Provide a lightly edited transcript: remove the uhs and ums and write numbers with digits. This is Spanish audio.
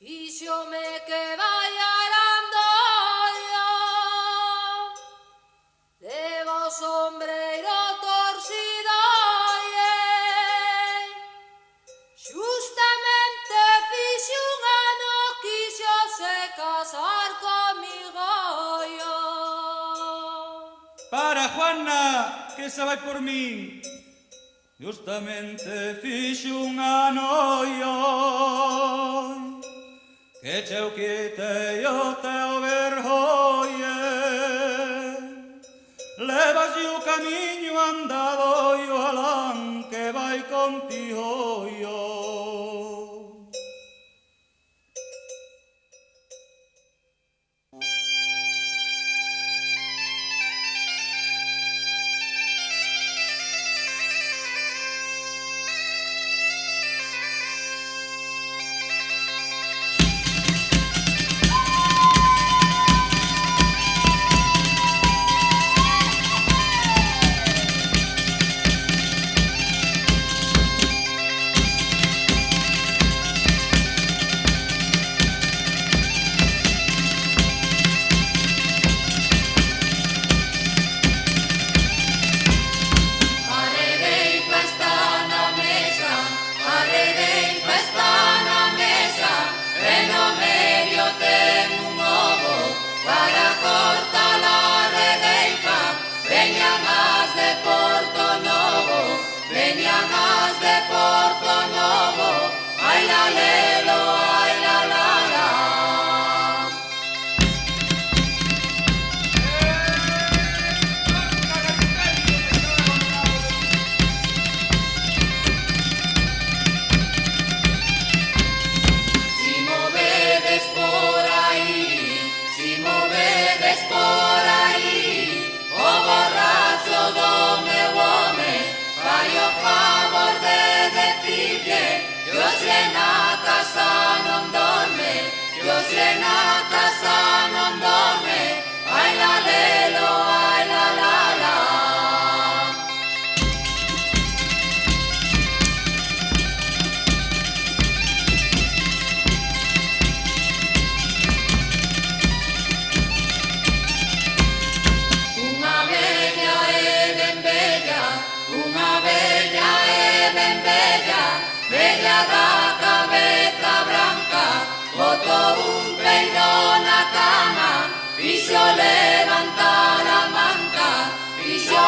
Ixo me que vai arando yo, levo sombreiro torcido, justamente fixe un ano quixo se casar comigo yo. Para, Juana, que se vai por min. Justamente fixe un ano yo, que cheu quitei o teu vergolle. Levas o camiño andado e o alán que vai contigo yo. Levanta la manta, y yo